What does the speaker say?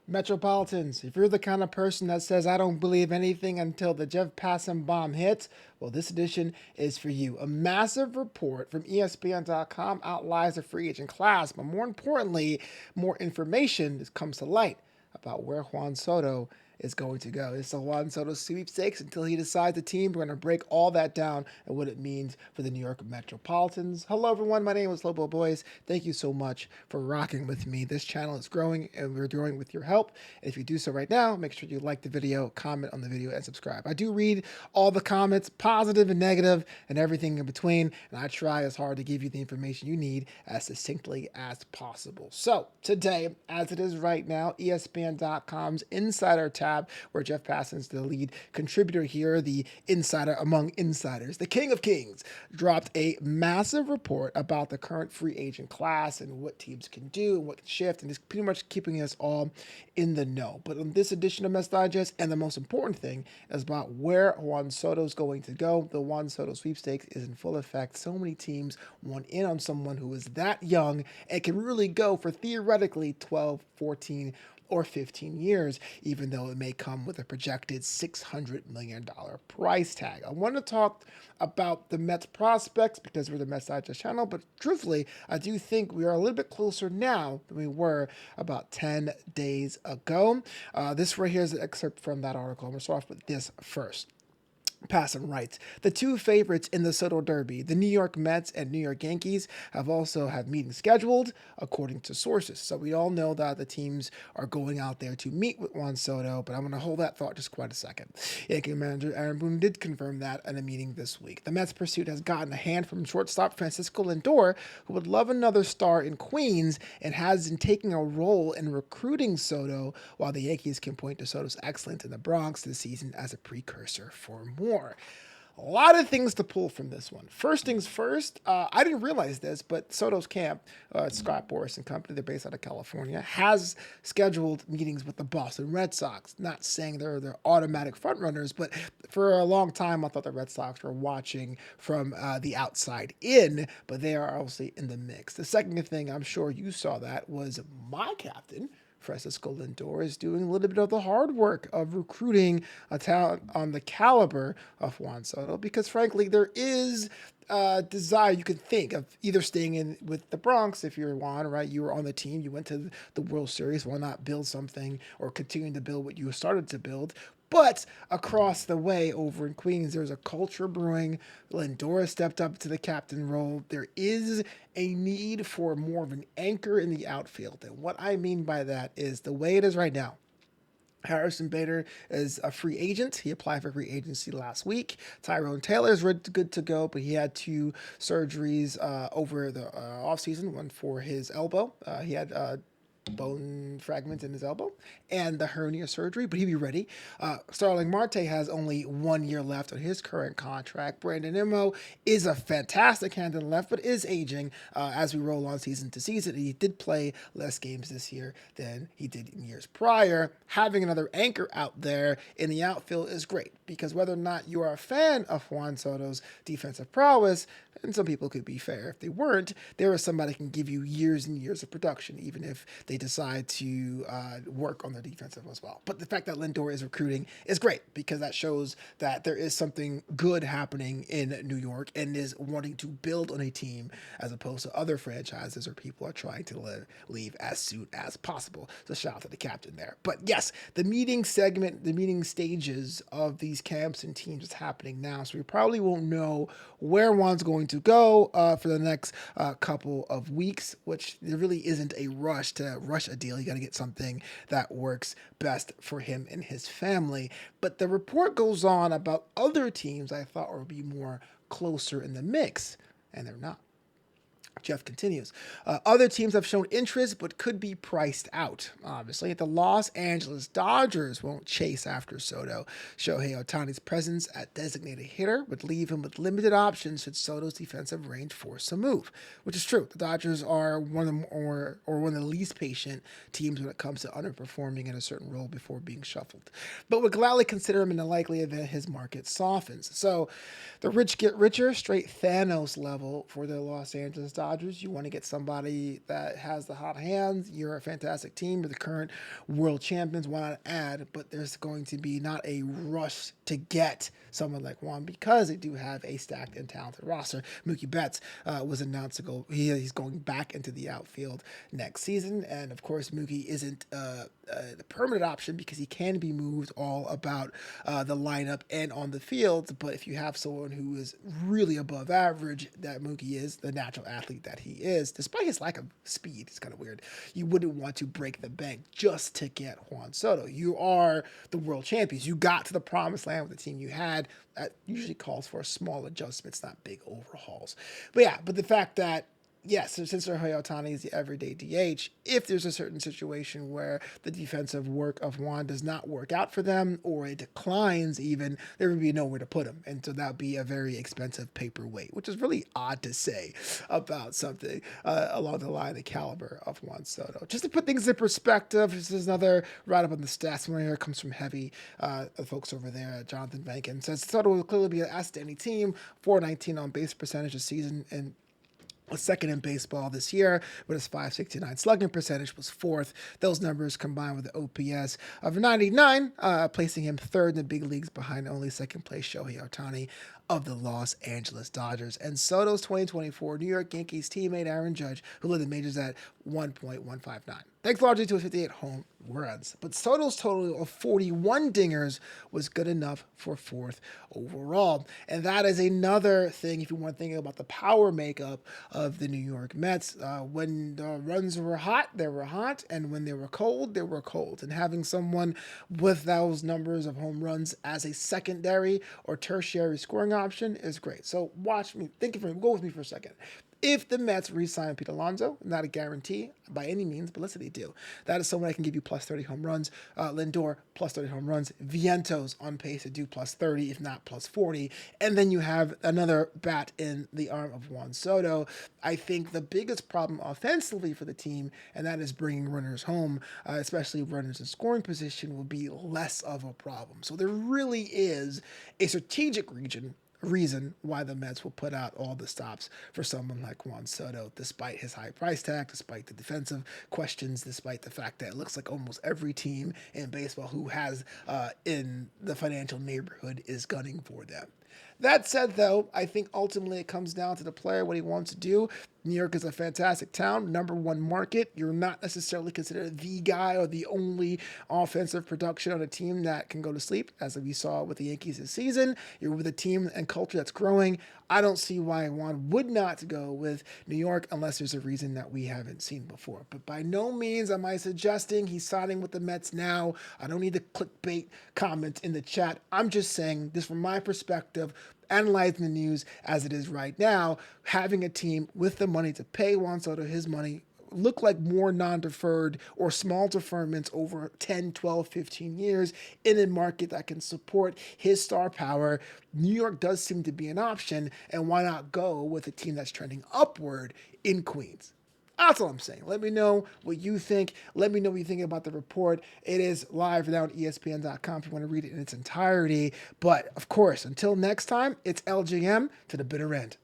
Metropolitans, if you're the kind of person that says, I don't believe anything until the Jeff Passan bomb hits, well, this edition is for you. A massive report from ESPN.com outlines the free agent class, but more importantly, more information comes to light about where Juan Soto is going to go. It's the Juan Soto sweepstakes until he decides the team. We're going to break all that down and what it means for the New York Metropolitans. Hello, everyone. My name is Flobo Boyce. Thank you so much for rocking with me. This channel is growing, and we're growing with your help. And if you do so right now, make sure you like the video, comment on the video, and subscribe. I do read all the comments, positive and negative, and everything in between, and I try as hard to give you the information you need as succinctly as possible. So today, as it is right now, ESPN.com's Insider tab, where Jeff Passan's the lead contributor here, the insider among insiders, the king of kings, dropped a massive report about the current free agent class and what teams can do and what can shift, and is pretty much keeping us all in the know. But on this edition of Mets Digest, and the most important thing is about where Juan Soto's going to go. The Juan Soto sweepstakes is in full effect. So many teams want in on someone who is that young and can really go for theoretically 12, 14, or 15 years, even though it may come with a projected $600 million price tag. I want to talk about the Mets prospects because we're the Mets Digest channel, but truthfully, I do think we are a little bit closer now than we were about 10 days ago. This right here is an excerpt from that article. I'm going to start off with this first. Passan writes, the two favorites in the Soto Derby, the New York Mets and New York Yankees, have also had meetings scheduled, according to sources. So we all know that the teams are going out there to meet with Juan Soto, but I'm going to hold that thought just quite a second. Yankee manager Aaron Boone did confirm that in a meeting this week. The Mets' pursuit has gotten a hand from shortstop Francisco Lindor, who would love another star in Queens and has been taking a role in recruiting Soto, while the Yankees can point to Soto's excellence in the Bronx this season as a precursor for more. A lot of things to pull from this one. First things first, I didn't realize this, but Soto's camp, Scott Boras and company, they're based out of California, has scheduled meetings with the Boston Red Sox. Not saying they're automatic front runners, but for a long time I thought the Red Sox were watching from the outside in, but they are obviously in the mix. The second thing, I'm sure you saw that, was my captain, Francisco Lindor, is doing a little bit of the hard work of recruiting a talent on the caliber of Juan Soto, because frankly, there is desire you could think of either staying in with the Bronx if you're Juan, right? You were on the team, you went to the World Series, why not build something or continuing to build what you started to build? But across the way over in Queens, there's a culture brewing. Lindor stepped up to the captain role. There is a need for more of an anchor in the outfield. And what I mean by that is the way it is right now. Harrison Bader is a free agent. He applied for free agency last week. Tyrone Taylor is good to go, but he had two surgeries over the offseason, one for his elbow. He had bone fragment in his elbow and the hernia surgery, but he'll be ready. Starling Marte has only 1 year left on his current contract. Brandon Nimmo is a fantastic hand in the left, but is aging as we roll on season to season. He did play less games this year than he did in years prior. Having another anchor out there in the outfield is great, because whether or not you are a fan of Juan Soto's defensive prowess, and some people could be fair if they weren't, there is somebody who can give you years and years of production, even if they decide to work on their defensive as well. But the fact that Lindor is recruiting is great, because that shows that there is something good happening in New York and is wanting to build on a team as opposed to other franchises where people are trying to leave as soon as possible. So shout out to the captain there. But yes, the meeting segment, the meeting stages of these camps and teams is happening now. So we probably won't know where Juan's going to go for the next couple of weeks, which there really isn't a rush to rush a deal. You got to get something that works best for him and his family. But the report goes on about other teams I thought would be more closer in the mix, and they're not. Jeff continues. Other teams have shown interest but could be priced out. Obviously, the Los Angeles Dodgers won't chase after Soto. Shohei Ohtani's presence at designated hitter would leave him with limited options should Soto's defensive range force a move, which is true. The Dodgers are one of the least patient teams when it comes to underperforming in a certain role before being shuffled, but would gladly consider him in the likely event his market softens. So the rich get richer, straight Thanos level for the Los Angeles Dodgers. Dodgers. You want to get somebody that has the hot hands. You're a fantastic team. You're the current world champions. Why not add? But there's going to be not a rush to get someone like Juan because they do have a stacked and talented roster. Mookie Betts was announced to go. He's going back into the outfield next season, and of course, Mookie isn't the permanent option because he can be moved all about the lineup and on the field. But if you have someone who is really above average, that Mookie is, the natural athlete that he is, despite his lack of speed, it's kind of weird. You wouldn't want to break the bank just to get Juan Soto. You are the world champions. You got to the promised land with the team you had. That usually calls for small adjustments, not big overhauls. But the fact that yes, since Shohei Ohtani is the everyday DH, if there's a certain situation where the defensive work of Juan does not work out for them or it declines even, there would be nowhere to put him. And so that would be a very expensive paperweight, which is really odd to say about something along the line of the caliber of Juan Soto. Just to put things in perspective, this is another write-up on the stats. One here comes from Heavy, the folks over there, Jonathan Bankin, says Soto will clearly be an asset to any team, 419 on base percentage this season, and was second in baseball this year, but his .569 slugging percentage was fourth. Those numbers combined with the OPS of 99, placing him third in the big leagues behind only second place Shohei Ohtani of the Los Angeles Dodgers. And Soto's 2024 New York Yankees teammate Aaron Judge, who led the majors at 1.159. Thanks largely to his 58 home runs. But Soto's total of 41 dingers was good enough for fourth overall. And that is another thing if you want to think about the power makeup of the New York Mets. When the runs were hot, they were hot. And when they were cold, they were cold. And having someone with those numbers of home runs as a secondary or tertiary scoring option is great. So watch me, go with me for a second. If the Mets re-sign Pete Alonso, not a guarantee by any means, but let's say they do, that is someone that can give you plus 30 home runs. Lindor, plus 30 home runs. Vientos on pace to do plus 30, if not plus 40. And then you have another bat in the arm of Juan Soto. I think the biggest problem offensively for the team, and that is bringing runners home, especially runners in scoring position, will be less of a problem. So there really is a strategic reason why the Mets will put out all the stops for someone like Juan Soto, despite his high price tag, despite the defensive questions, despite the fact that it looks like almost every team in baseball who has in the financial neighborhood is gunning for them. That said, though, I think ultimately it comes down to the player, what he wants to do. New York is a fantastic town, number one market. You're not necessarily considered the guy or the only offensive production on a team that can go to sleep, as we saw with the Yankees this season. You're with a team and culture that's growing. I don't see why Juan would not go with New York unless there's a reason that we haven't seen before. But by no means am I suggesting he's signing with the Mets now. I don't need the clickbait comments in the chat. I'm just saying this from my perspective, analyzing the news as it is right now, having a team with the money to pay Juan Soto his money look like more non-deferred or small deferments over 10, 12, 15 years in a market that can support his star power. New York does seem to be an option, and why not go with a team that's trending upward in Queens? That's all I'm saying. Let me know what you think. Let me know what you think about the report. It is live now on ESPN.com if you want to read it in its entirety. But, of course, until next time, it's LGM to the bitter end.